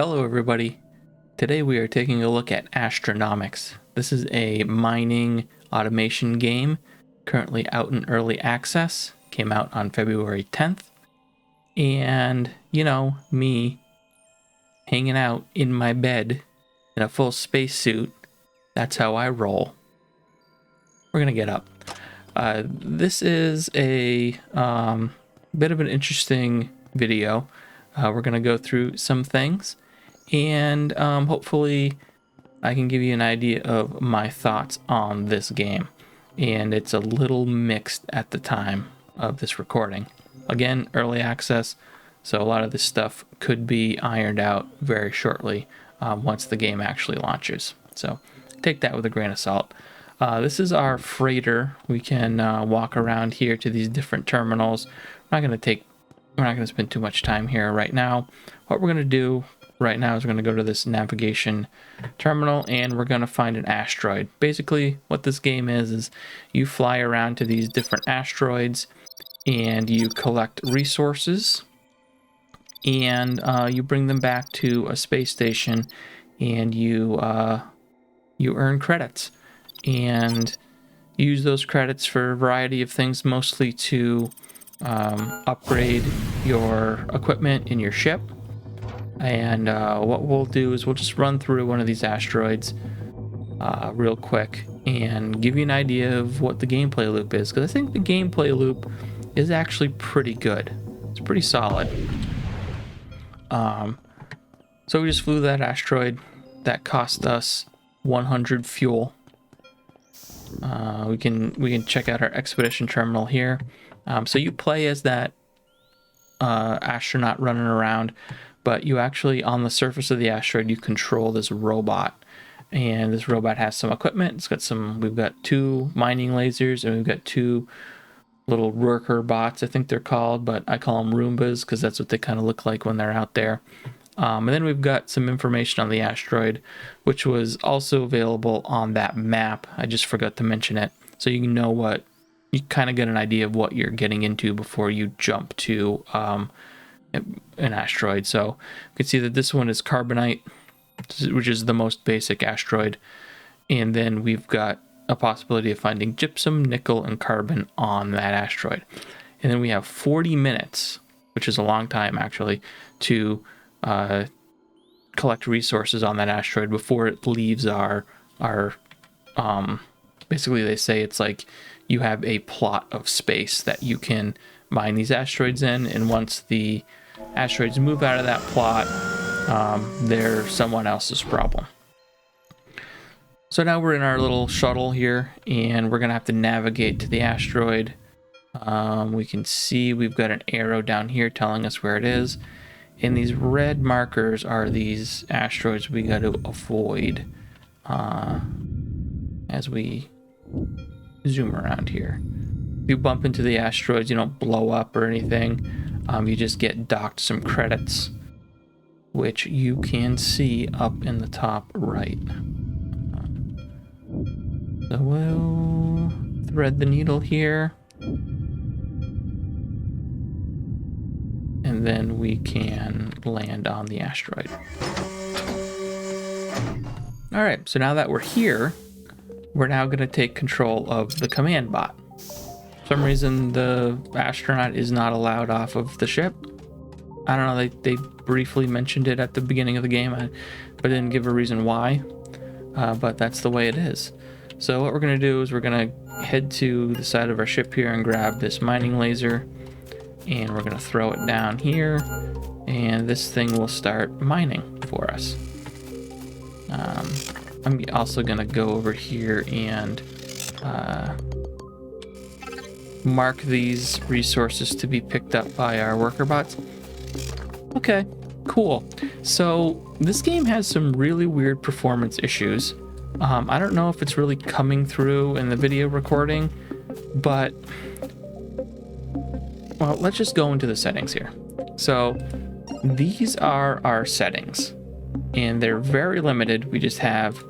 Hello everybody. Today we are taking a look at Astronomics. This is a mining automation game currently out in early access. Came out on February 10th. And, me hanging out in my bed in a full spacesuit, that's how I roll. We're going to get up. This is a bit of an interesting video. We're going to go through some things. And hopefully I can give you an idea of my thoughts on this game. And it's a little mixed at the time of this recording. Again, early access, so a lot of this stuff could be ironed out very shortly once the game actually launches. So take that with a grain of salt. This is our freighter. We can walk around here to these different terminals. We're not going to spend too much time here right now. What we're going to do right now is we're going to go to this navigation terminal and we're going to find an asteroid. Basically, what this game is you fly around to these different asteroids and you collect resources and you bring them back to a space station and you earn credits and use those credits for a variety of things, mostly to upgrade your equipment in your ship. And what we'll do is we'll just run through one of these asteroids real quick and give you an idea of what the gameplay loop is, because I think the gameplay loop is actually pretty good. It's pretty solid. So we just flew that asteroid. That cost us 100 fuel. We can check out our expedition terminal here. So you play as that astronaut running around, but you actually, on the surface of the asteroid, you control this robot. And this robot has some equipment. We've got 2 mining lasers, and we've got 2 little worker bots, I think they're called, but I call them Roombas because that's what they kind of look like when they're out there. And then we've got some information on the asteroid, which was also available on that map. I just forgot to mention it. So you kind of get an idea of what you're getting into before you jump to an asteroid. So you can see that this one is carbonite, which is the most basic asteroid. And then we've got a possibility of finding gypsum, nickel, and carbon on that asteroid. And then we have 40 minutes, which is a long time actually, to collect resources on that asteroid before it leaves our basically they say it's like you have a plot of space that you can mine these asteroids in, and once the asteroids move out of that plot, they're someone else's problem. So now we're in our little shuttle here, and we're gonna have to navigate to the asteroid. We can see we've got an arrow down here telling us where it is, and these red markers are these asteroids we got to avoid as we zoom around here. If you bump into the asteroids, you don't blow up or anything. You just get docked some credits, which you can see up in the top right. So we'll thread the needle here. And then we can land on the asteroid. All right, so now that we're here, we're now going to take control of the command bot. For some reason, the astronaut is not allowed off of the ship. I don't know, they briefly mentioned it at the beginning of the game, but didn't give a reason why. But that's the way it is. So what we're going to do is we're going to head to the side of our ship here and grab this mining laser. And we're going to throw it down here. And this thing will start mining for us. I'm also going to go over here and mark these resources to be picked up by our worker bots. Okay, cool. So this game has some really weird performance issues. I don't know if it's really coming through in the video recording, but well, let's just go into the settings here. So these are our settings, and they're very limited. We just have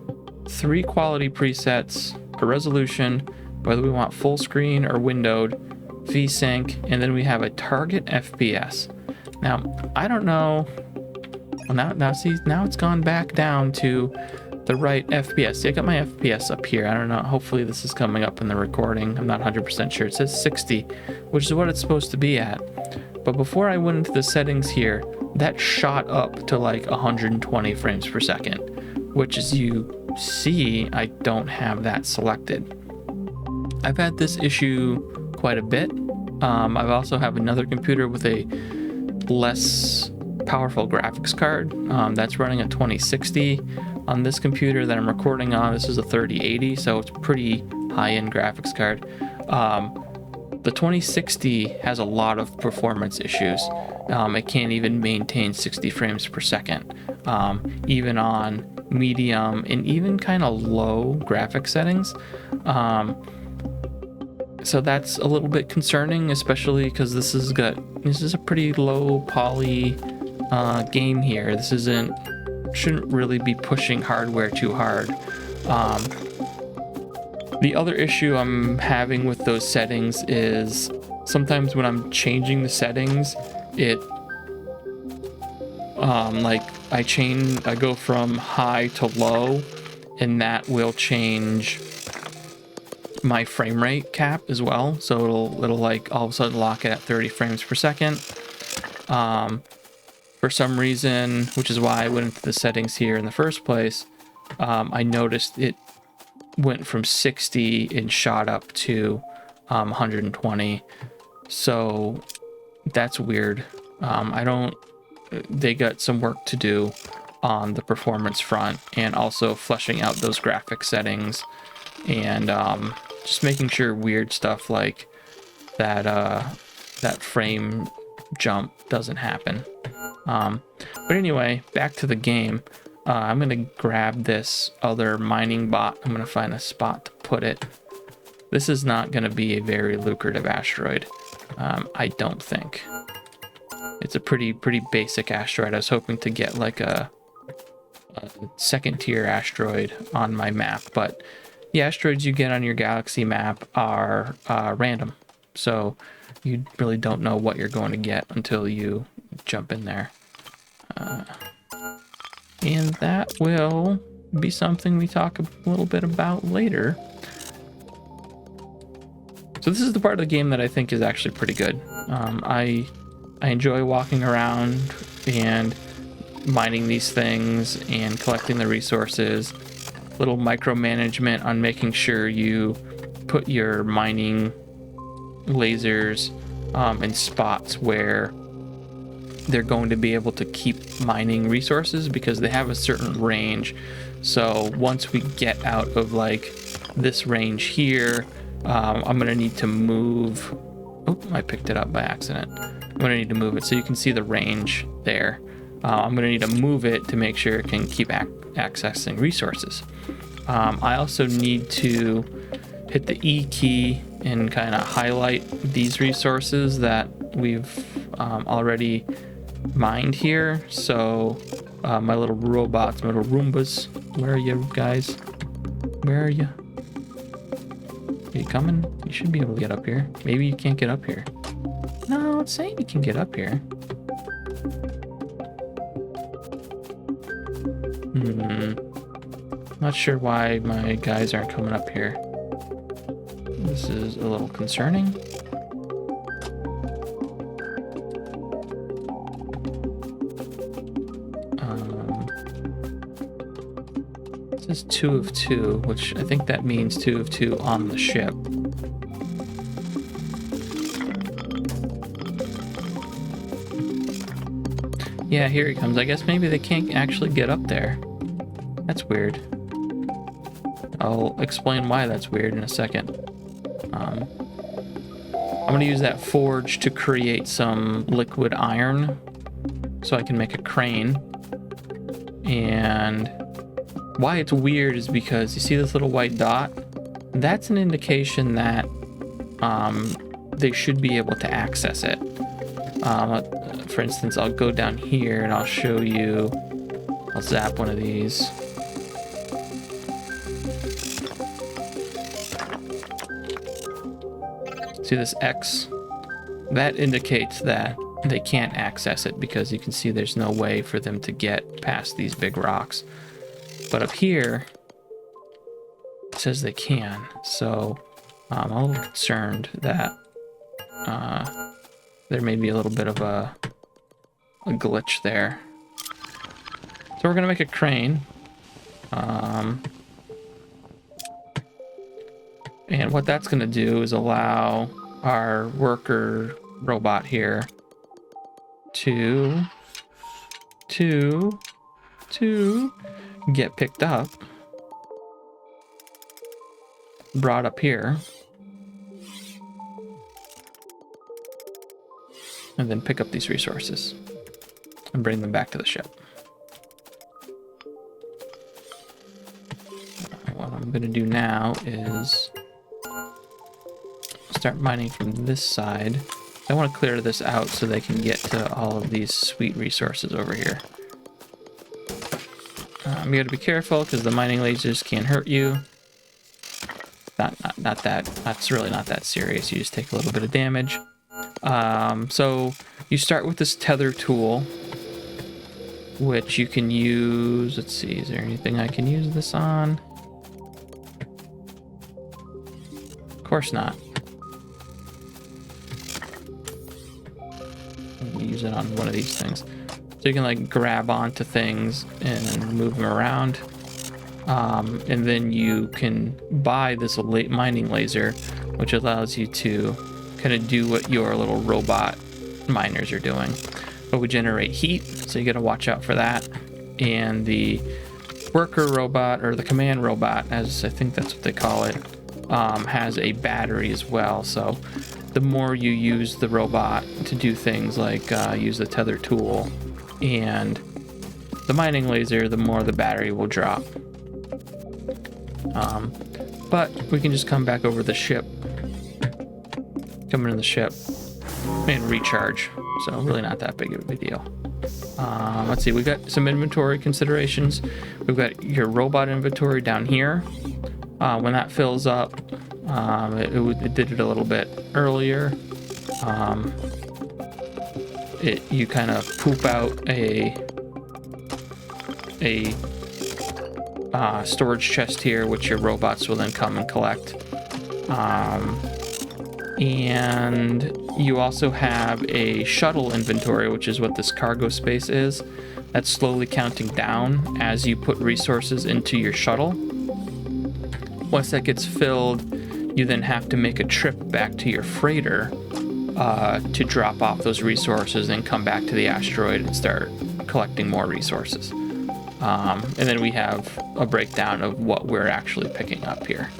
3 quality presets, a resolution, whether we want full screen or windowed, VSync, and then we have a target FPS. Now, I don't know Well, now see, now it's gone back down to the right FPS. See, I got my FPS up here. I don't know. Hopefully this is coming up in the recording. I'm not 100% sure. It says 60, which is what it's supposed to be at. But before I went into the settings here, that shot up to like 120 frames per second, which, as you see, I don't have that selected. I've had this issue quite a bit. I've also have another computer with a less powerful graphics card that's running a 2060 on this computer that I'm recording on. This is a 3080, so it's pretty high-end graphics card. The 2060 has a lot of performance issues. It can't even maintain 60 frames per second, even on medium and even kind of low graphic settings. So that's a little bit concerning, especially because this is a pretty low poly game here. This shouldn't really be pushing hardware too hard. The other issue I'm having with those settings is sometimes when I'm changing the settings, it like I go from high to low, and that will change my frame rate cap as well. So it'll like all of a sudden lock it at 30 frames per second. For some reason, which is why I went into the settings here in the first place, I noticed it went from 60 and shot up to 120. So that's weird. They got some work to do on the performance front, and also fleshing out those graphic settings, and just making sure weird stuff like that frame jump doesn't happen. But anyway, back to the game. I'm gonna grab this other mining bot. I'm gonna find a spot to put it. This is not gonna be a very lucrative asteroid, I don't think. It's a pretty basic asteroid. I was hoping to get like a second tier asteroid on my map, but the asteroids you get on your galaxy map are random, so you really don't know what you're going to get until you jump in there. And that will be something we talk a little bit about later. So this is the part of the game that I think is actually pretty good. I enjoy walking around and mining these things and collecting the resources. Little micromanagement on making sure you put your mining lasers in spots where they're going to be able to keep mining resources, because they have a certain range. So once we get out of like this range here, I'm gonna need to move. Oh, I picked it up by accident. I'm gonna need to move it so you can see the range there. I'm gonna need to move it to make sure it can keep accessing resources. I also need to hit the E key and kind of highlight these resources that we've already mined here. So my little robots, my little Roombas, where are you guys? Where are you? Are you coming? You should be able to get up here. Maybe you can't get up here. No, it's saying you can get up here. Not sure why my guys aren't coming up here. This is a little concerning. This is 2 of 2, which I think that means 2 of 2 on the ship. Yeah, here he comes. I guess maybe they can't actually get up there. That's weird. I'll explain why that's weird in a second. I'm going to use that forge to create some liquid iron so I can make a crane. And why it's weird is because you see this little white dot? That's an indication that they should be able to access it. For instance, I'll go down here and I'll show you. I'll zap one of these. See this X? That indicates that they can't access it because you can see there's no way for them to get past these big rocks. But up here, it says they can. So I'm a little concerned that there may be a little bit of a glitch there. So we're gonna make a crane. And what that's gonna do is allow our worker robot here to get picked up, brought up here, and then pick up these resources and bring them back to the ship. What I'm gonna do now is start mining from this side. I want to clear this out so they can get to all of these sweet resources over here. You got to be careful because the mining lasers can hurt you. Not that. That's really not that serious. You just take a little bit of damage. So you start with this tether tool, which you can use. Let's see. Is there anything I can use this on? Of course not. Use it on one of these things, so you can like grab onto things and move them around, and then you can buy this late mining laser, which allows you to kind of do what your little robot miners are doing. But we generate heat, so you got to watch out for that. And the worker robot, or the command robot, as I think that's what they call it, has a battery as well. So the more you use the robot to do things like use the tether tool and the mining laser, the more the battery will drop. But we can just come back over the ship, come into the ship, and recharge. So really not that big of a deal. Let's see, we got some inventory considerations. We've got your robot inventory down here. When that fills up, it did it a little bit earlier. You kind of poop out a storage chest here, which your robots will then come and collect. And you also have a shuttle inventory, which is what this cargo space is. That's slowly counting down as you put resources into your shuttle. Once that gets filled, you then have to make a trip back to your freighter to drop off those resources and come back to the asteroid and start collecting more resources. And then we have a breakdown of what we're actually picking up here.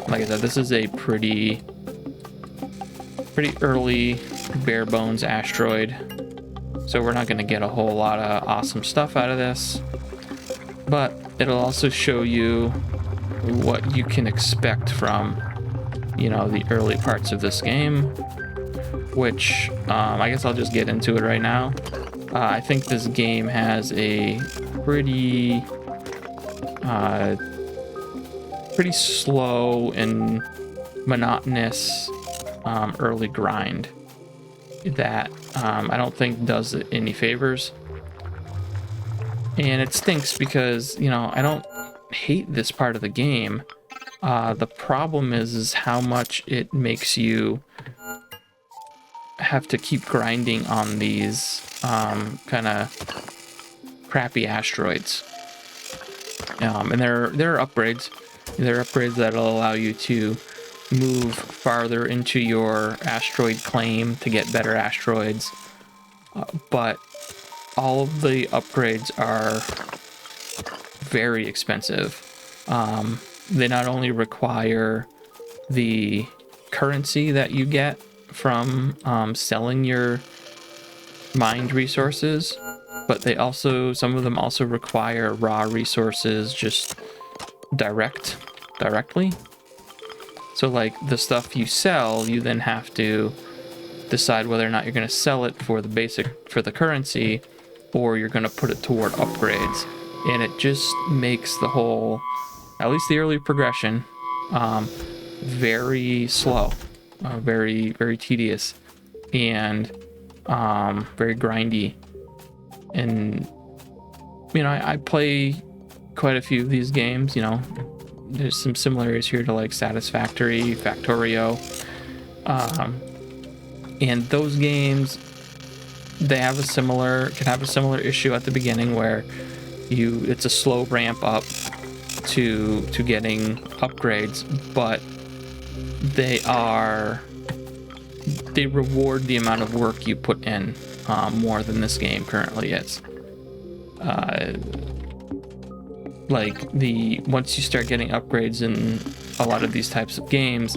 Like I said, this is a pretty early bare bones asteroid, so we're not going to get a whole lot of awesome stuff out of this, but it'll also show you what you can expect from, you know, the early parts of this game, which I guess I'll just get into it right now. I think this game has a pretty slow and monotonous early grind that I don't think does it any favors. And it stinks because, you know, I don't hate this part of the game. The problem is how much it makes you have to keep grinding on these kind of crappy asteroids. And there are upgrades. There are upgrades that'll allow you to move farther into your asteroid claim to get better asteroids. But all of the upgrades are very expensive. They not only require the currency that you get from selling your mined resources, but they also, some of them also require raw resources just directly. So like the stuff you sell, you then have to decide whether or not you're going to sell it for the currency, or you're going to put it toward upgrades. And it just makes the whole, at least the early progression, very slow, very tedious. And very grindy. And you know, I play quite a few of these games. You know, there's some similarities here to like Satisfactory, Factorio, and those games, they can have a similar issue at the beginning where it's a slow ramp up to getting upgrades, but they reward the amount of work you put in more than this game currently is. Once you start getting upgrades in a lot of these types of games,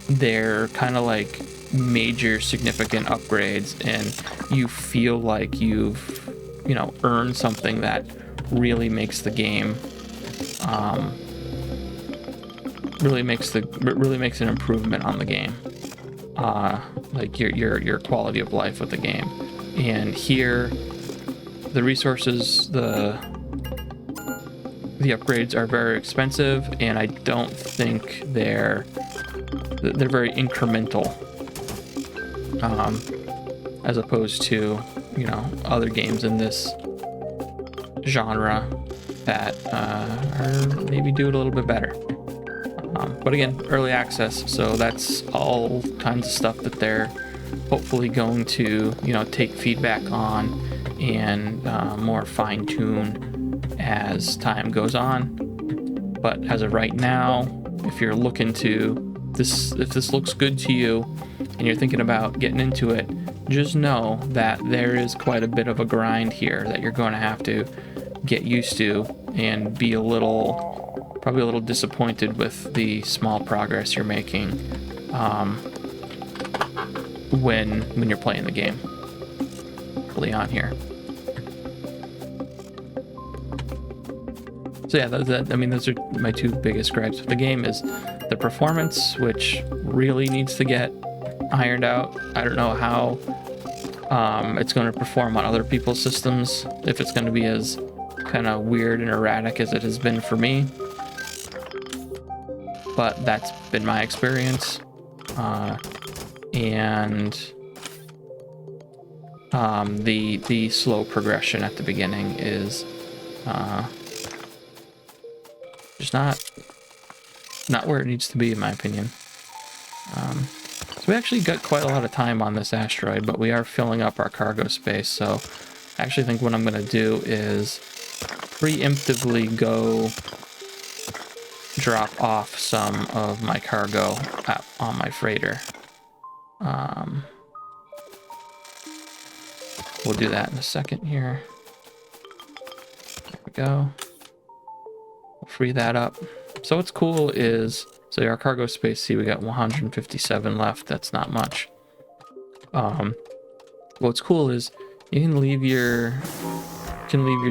they're kind of like major significant upgrades, and you feel like you've, you know, earned something that really makes the game really makes an improvement on the game, like your quality of life with the game. And here the resources, the upgrades are very expensive, and I don't think they're very incremental, as opposed to, you know, other games in this genre that are maybe do it a little bit better. But again, early access, so that's all kinds of stuff that they're hopefully going to, you know, take feedback on and more fine-tune as time goes on. But as of right now, if you're looking to this, if this looks good to you and you're thinking about getting into it, just know that there is quite a bit of a grind here that you're going to have to get used to, and be probably a little disappointed with the small progress you're making when you're playing the game early on here. So yeah, those are my two biggest gripes with the game, is the performance, which really needs to get ironed out. I don't know how it's going to perform on other people's systems, if it's going to be as kind of weird and erratic as it has been for me, but that's been my experience. And the slow progression at the beginning is just not where it needs to be, in my opinion. So we actually got quite a lot of time on this asteroid, but we are filling up our cargo space. So I actually think what I'm going to do is preemptively go drop off some of my cargo on my freighter. We'll do that in a second here. There we go. We'll free that up. So what's cool is, so our cargo space, see, we got 157 left. That's not much. What's cool is you can leave your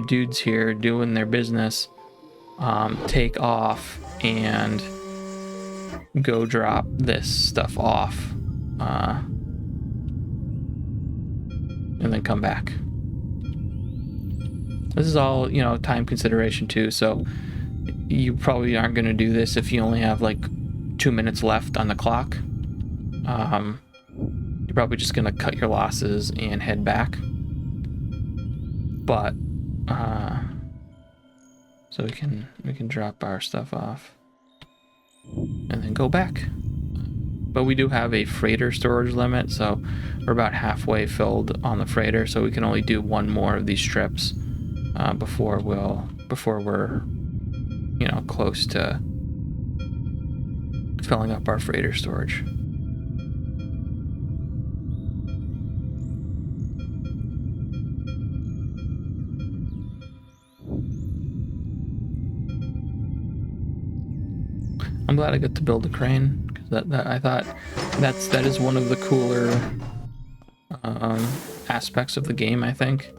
dudes here doing their business, take off and go drop this stuff off, and then come back. This is all, you know, time consideration too, so you probably aren't going to do this if you only have like 2 minutes left on the clock. You're probably just going to cut your losses and head back. But so we can drop our stuff off and then go back. But we do have a freighter storage limit, so we're about halfway filled on the freighter, so we can only do one more of these trips before we're, you know, close to filling up our freighter storage. I'm glad I got to build a crane, because I thought that is one of the cooler aspects of the game, I think.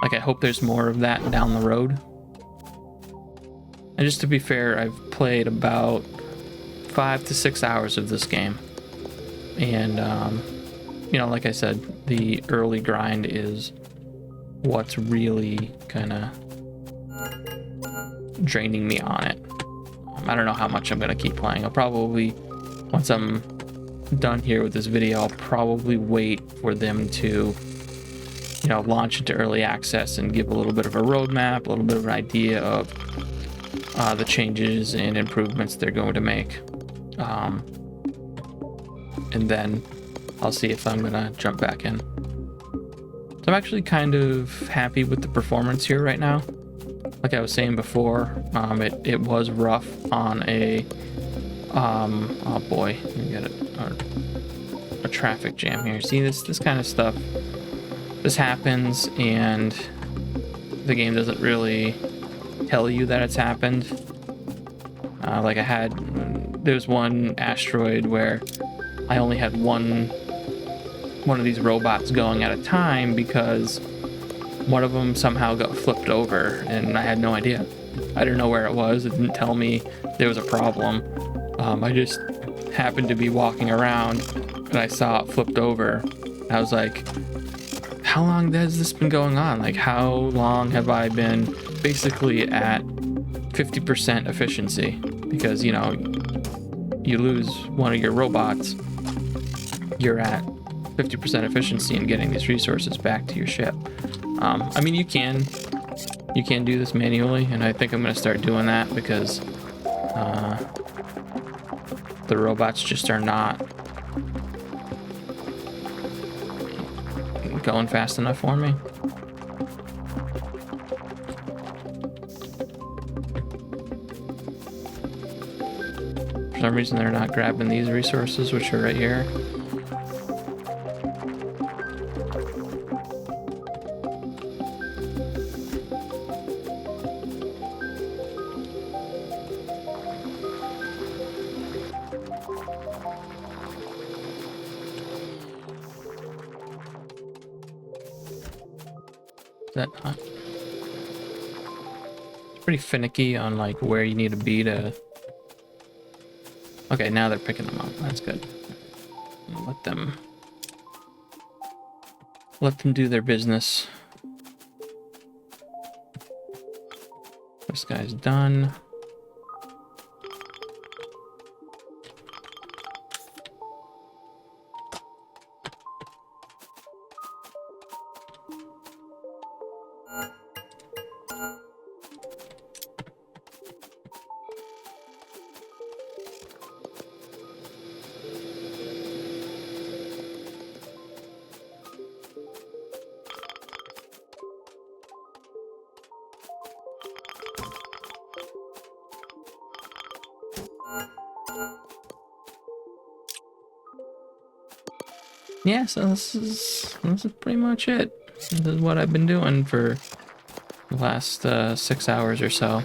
Like, I hope there's more of that down the road. And just to be fair, I've played about 5 to 6 hours of this game. And, you know, like I said, the early grind is what's really kind of draining me on it. I don't know how much I'm going to keep playing. I'll probably, once I'm done here with this video, I'll probably wait for them to launch into early access and give a little bit of a roadmap, a little bit of an idea of the changes and improvements they're going to make. And then I'll see if I'm gonna jump back in. So I'm actually kind of happy with the performance here right now. Like I was saying before, it was rough on a oh boy, we got a traffic jam here. See, this kind of stuff, this happens and the game doesn't really tell you that it's happened. Like there's one asteroid where I only had one of these robots going at a time because one of them somehow got flipped over and I had no idea. I didn't know where it was. It didn't tell me there was a problem. I just happened to be walking around and I saw it flipped over. I was like, how long has this been going on? Like, how long have I been basically at 50% efficiency? Because, you lose one of your robots, you're at 50% efficiency in getting these resources back to your ship. I mean, you can do this manually, and I think I'm going to start doing that because the robots just are not going fast enough for me. For some reason, they're not grabbing these resources, which are right here. It's pretty finicky on like where you need to be to. Okay, now they're picking them up. That's good. Let them do their business. This guy's done. Yeah, so this is pretty much it. This is what I've been doing for the last 6 hours or so.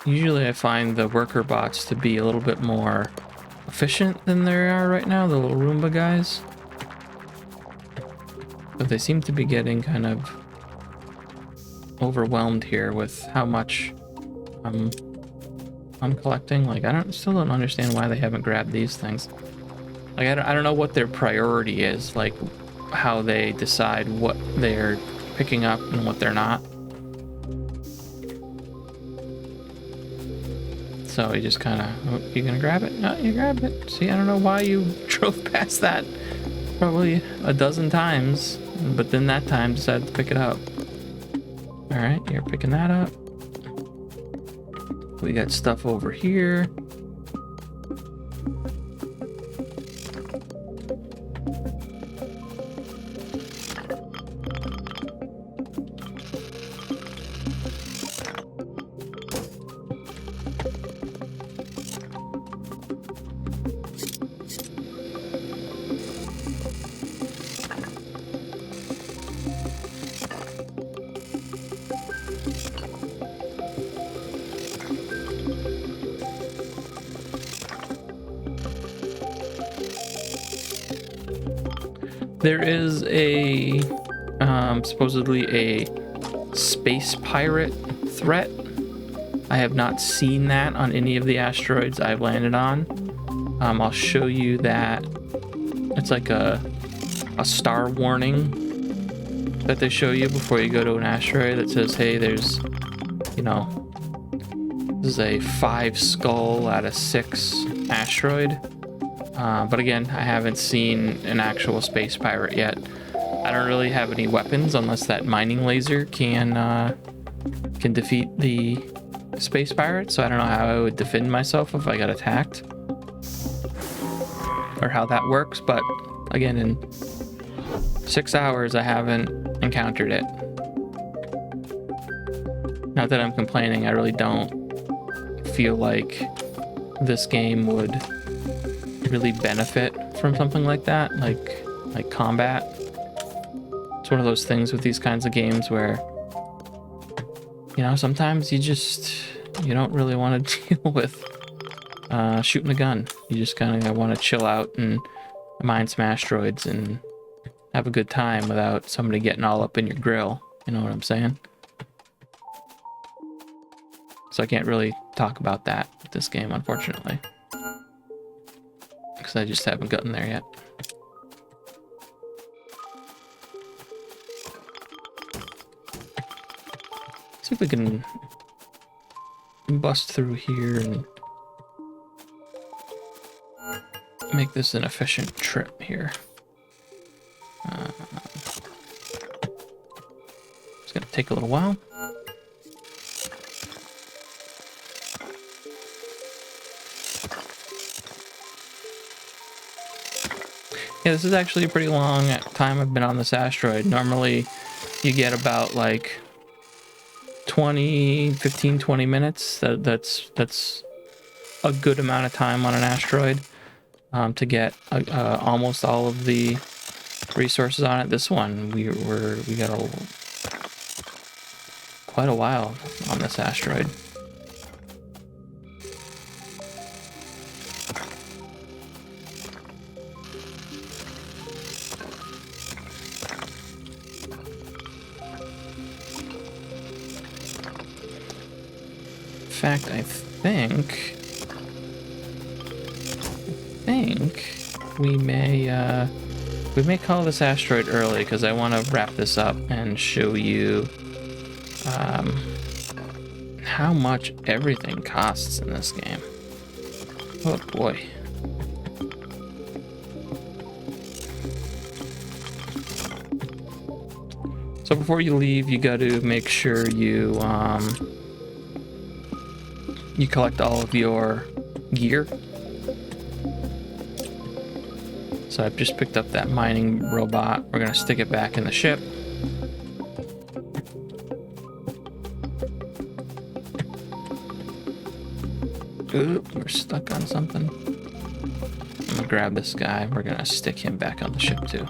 Usually I find the worker bots to be a little bit more efficient than they are right now, the little Roomba guys. But they seem to be getting kind of overwhelmed here with how much I'm collecting. Like, still don't understand why they haven't grabbed these things. Like, I don't know what their priority is, like how they decide what they're picking up and what they're not. So you just kind of, oh, you gonna grab it? No, you grabbed it. See, I don't know why you drove past that probably a dozen times, but then that time decided to pick it up. All right, you're picking that up. We got stuff over here. There is a supposedly a space pirate threat. I have not seen that on any of the asteroids I've landed on. I'll show you that. It's like a star warning that they show you before you go to an asteroid that says, hey, there's, this is a 5 skull out of 6 asteroid. But again, I haven't seen an actual space pirate yet. I don't really have any weapons unless that mining laser can defeat the space pirate, so I don't know how I would defend myself if I got attacked or how that works. But again, in 6 hours I haven't encountered it. Not that I'm complaining, I really don't feel like this game would really benefit from something like that, like combat. It's one of those things with these kinds of games where, you know, sometimes you don't really want to deal with shooting a gun. You just kind of want to chill out and mine some asteroids and have a good time without somebody getting all up in your grill. You know what I'm saying? So I can't really talk about that with this game, unfortunately, because I just haven't gotten there yet. See if we can bust through here and make this an efficient trip here. It's gonna take a little while. Yeah, this is actually a pretty long time I've been on this asteroid. Normally you get about like 20 minutes. That's a good amount of time on an asteroid to get almost all of the resources on it. This one we got quite a while on this asteroid. In fact, I think we may call this asteroid early because I want to wrap this up and show you how much everything costs in this game. Oh boy. So before you leave, you got to make sure you collect all of your gear. So I've just picked up that mining robot. We're gonna stick it back in the ship. Ooh, we're stuck on something. I'm gonna grab this guy. We're gonna stick him back on the ship too.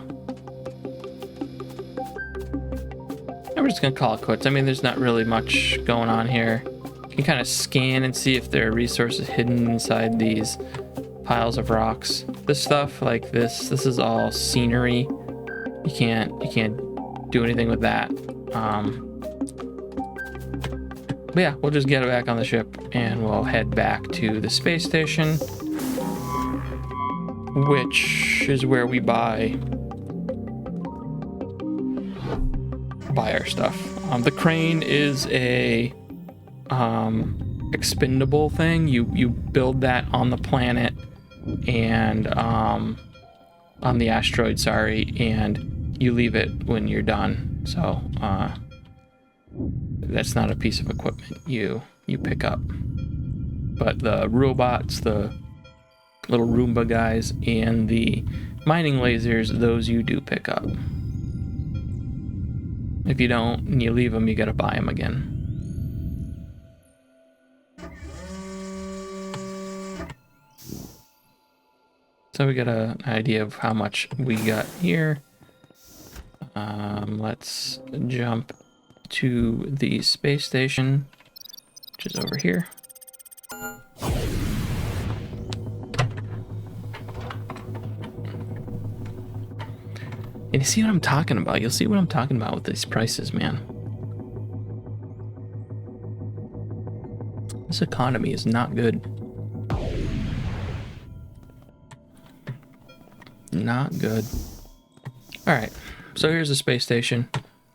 And we're just gonna call it quits. I mean, there's not really much going on here. You can kind of scan and see if there are resources hidden inside these piles of rocks. This stuff like this is all scenery. You can't do anything with that. But yeah, we'll just get it back on the ship and we'll head back to the space station, which is where we buy our stuff. The crane is a expendable thing. You build that on the planet and on the asteroid, sorry, and you leave it when you're done. So that's not a piece of equipment you pick up. But the robots, the little Roomba guys, and the mining lasers, those you do pick up. If you don't and you leave them, you gotta buy them again. So we got an idea of how much we got here. Let's jump to the space station, which is over here. And you see what I'm talking about. You'll see what I'm talking about with these prices, man. This economy is not good. Not good. Alright, so here's the space station.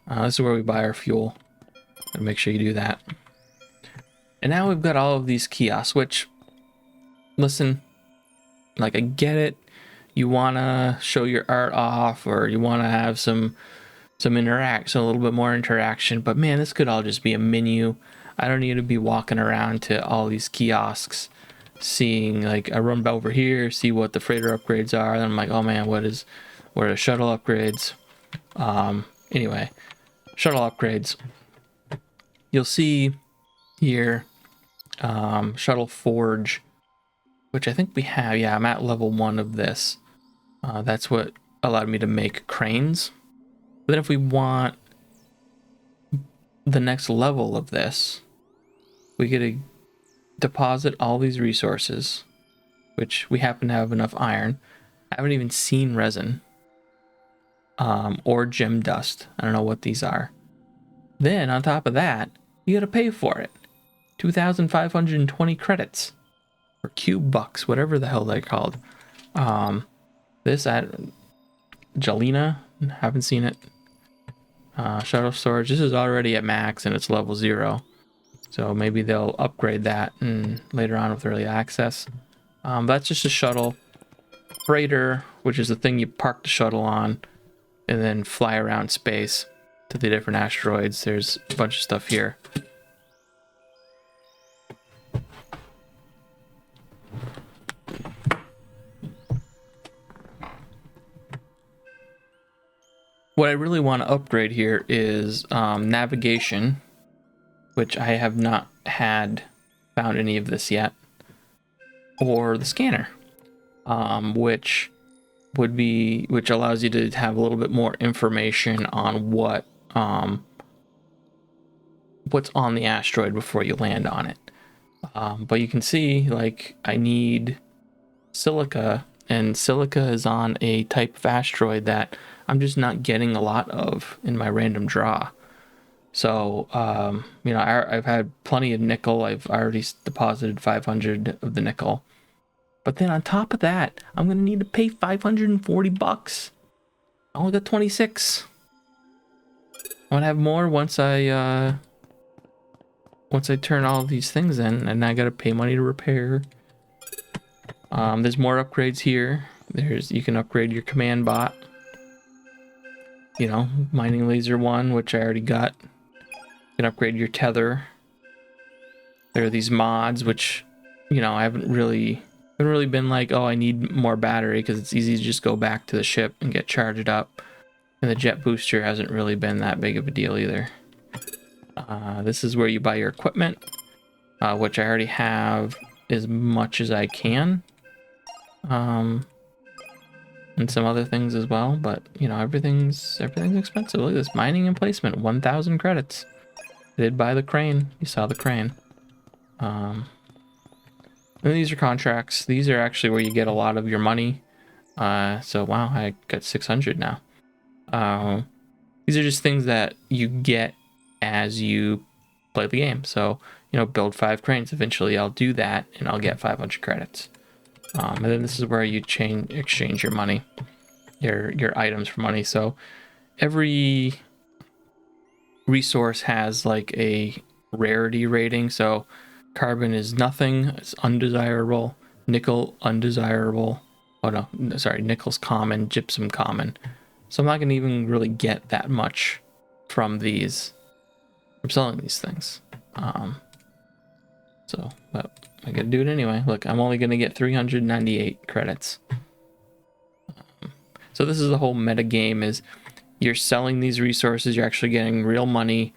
This is where we buy our fuel. Gotta make sure you do that. And now we've got all of these kiosks, which, listen, like, I get it. you want to show your art off, or you want to have some interaction, a little bit more interaction. But man, this could all just be a menu. I don't need to be walking around to all these kiosks, seeing, like, I run over here, see what the freighter upgrades are, and I'm like, oh man, what are the shuttle upgrades? Anyway, shuttle upgrades. You'll see here, shuttle forge, which I think we have. Yeah, I'm at level 1 of this. That's what allowed me to make cranes. But then if we want the next level of this, we get to deposit all these resources, which we happen to have enough iron. I haven't even seen resin, or gem dust. I don't know what these are. Then on top of that, you got to pay for it. 2,520 credits, or cube bucks, whatever the hell they're called. This at Jelena, haven't seen it. Shuttle storage, this is already at max and it's level 0, so maybe they'll upgrade that and later on with early access. That's just a shuttle. Freighter, which is the thing you park the shuttle on and then fly around space to the different asteroids. There's a bunch of stuff here. What I really want to upgrade here is navigation, which I have not found any of this yet, or the scanner, which allows you to have a little bit more information on what's on the asteroid before you land on it. But you can see, like, I need silica, and silica is on a type of asteroid that I'm just not getting a lot of in my random draw. So, I've had plenty of nickel. I've already deposited 500 of the nickel. But then on top of that, I'm going to need to pay 540 bucks. I only got 26. I'm going to have more once I turn all these things in, and I got to pay money to repair. There's more upgrades here. You can upgrade your command bot. Mining laser 1, which I already got. You can upgrade your tether. There are these mods, which, I haven't really been like, oh, I need more battery, because it's easy to just go back to the ship and get charged up. And the jet booster hasn't really been that big of a deal either. This is where you buy your equipment, which I already have as much as I can. And some other things as well, but everything's expensive. Look at this, mining and placement, 1,000 credits. I did buy the crane. You saw the crane. And these are contracts. These are actually where you get a lot of your money. So wow, I got 600 now. These are just things that you get as you play the game. So build 5 cranes. Eventually I'll do that and I'll get 500 credits. And then this is where you exchange your money, your items for money. So every resource has like a rarity rating. So carbon is nothing, it's undesirable. Nickel, undesirable. Oh no, sorry, nickel's common, gypsum common. So I'm not gonna even really get that much from selling these things. But I gotta do it anyway. Look, I'm only gonna get 398 credits. So this is the whole meta game: is you're selling these resources, you're actually getting real money,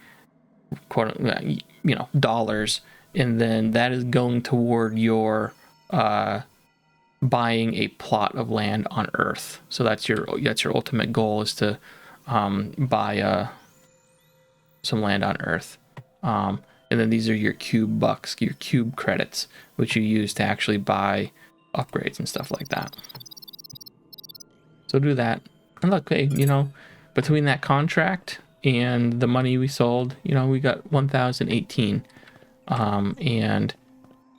dollars, and then that is going toward your buying a plot of land on Earth. So that's your ultimate goal, is to buy some land on Earth. And then these are your cube bucks, your cube credits, which you use to actually buy upgrades and stuff like that. So do that. And look, hey, between that contract and the money we sold, we got 1,018. And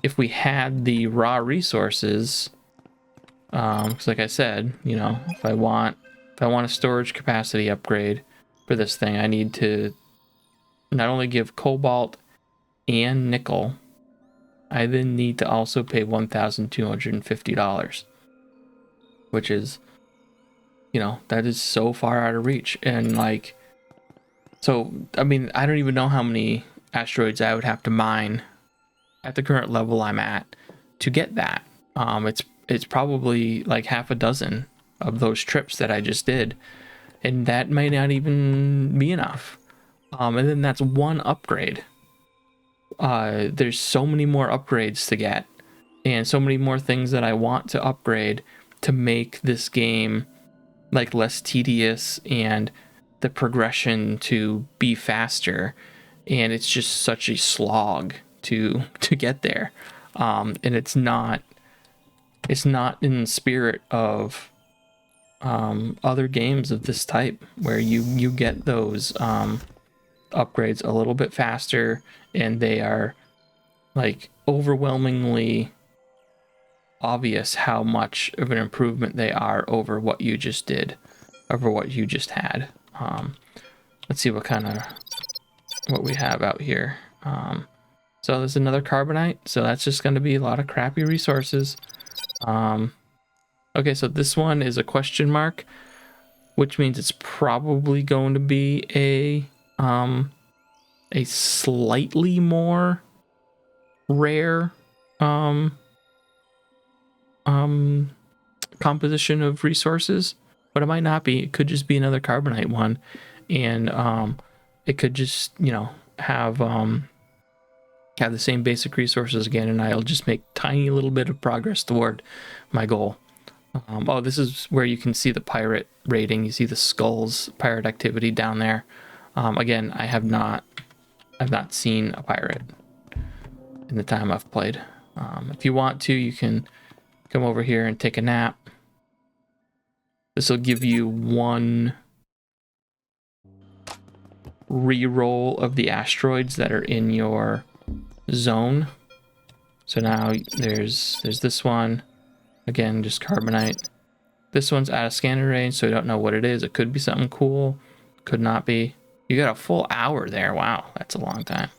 if we had the raw resources, because like I said, if I want a storage capacity upgrade for this thing, I need to not only give cobalt and nickel, I then need to also pay $1,250, which is, you know, that is so far out of reach. And like, so I mean, I don't even know how many asteroids I would have to mine at the current level I'm at to get that. It's probably like half a dozen of those trips that I just did, and that might not even be enough. And then that's one upgrade. There's so many more upgrades to get, and so many more things that I want to upgrade to make this game like less tedious and the progression to be faster. And it's just such a slog to get there. And it's not in the spirit of other games of this type, where you get those upgrades a little bit faster, and they are like overwhelmingly obvious how much of an improvement they are over what you just did, over what you just had. Let's see what we have out here. So there's another carbonite, so that's just going to be a lot of crappy resources. Okay, so this one is a question mark, which means it's probably going to be a slightly more rare composition of resources, but it might not be. It could just be another carbonite one, and it could just, you know, have the same basic resources again, and I'll just make tiny little bit of progress toward my goal. Oh, this is where you can see the pirate rating. You see the skulls, pirate activity down there. Again, I've not seen a pirate in the time I've played. If you want to, you can come over here and take a nap. This will give you one reroll of the asteroids that are in your zone. So now there's this one, again, just carbonite. This one's out of scanner range, so I don't know what it is. It could be something cool, could not be. You got a full hour there. Wow, that's a long time.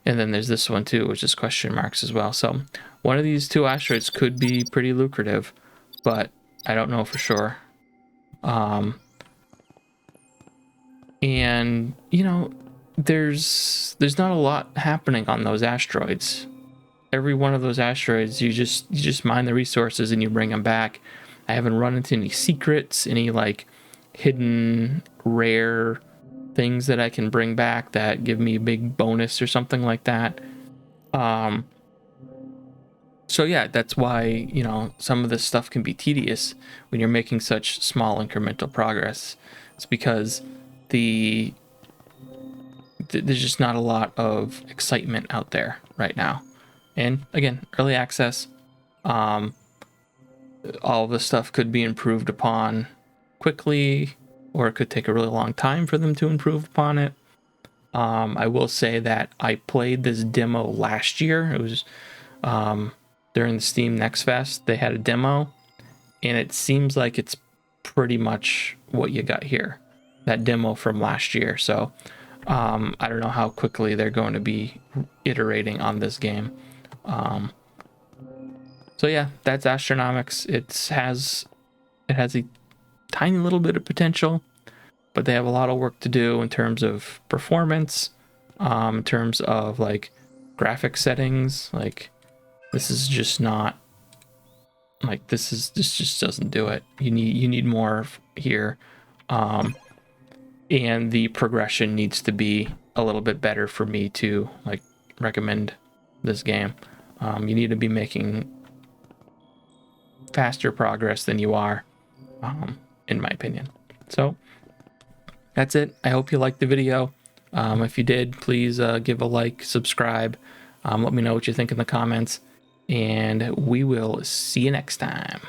And then there's this one too, which is question marks as well. So one of these two asteroids could be pretty lucrative, but I don't know for sure. And you know, there's not a lot happening on those asteroids. Every one of those asteroids, you just mine the resources and you bring them back. I haven't run into any secrets, any like hidden rare things that I can bring back that give me a big bonus or something like that. So yeah, that's why, you know, some of this stuff can be tedious when you're making such small incremental progress. It's because there's just not a lot of excitement out there right now. And again, early access, all of this stuff could be improved upon quickly, or it could take a really long time for them to improve upon it. I will say that I played this demo last year. It was during the Steam Next Fest. They had a demo, and it seems like it's pretty much what you got here, that demo from last year. So I don't know how quickly they're going to be iterating on this game. So yeah, that's Astronomics. It has a tiny little bit of potential, but they have a lot of work to do in terms of performance, in terms of like graphic settings. Like this is just not like this just doesn't do it. You need more here. And the progression needs to be a little bit better for me to like recommend this game. You need to be making faster progress than you are, in my opinion. So that's it. I hope you liked the video. If you did, please give a like, subscribe, let me know what you think in the comments, and we will see you next time.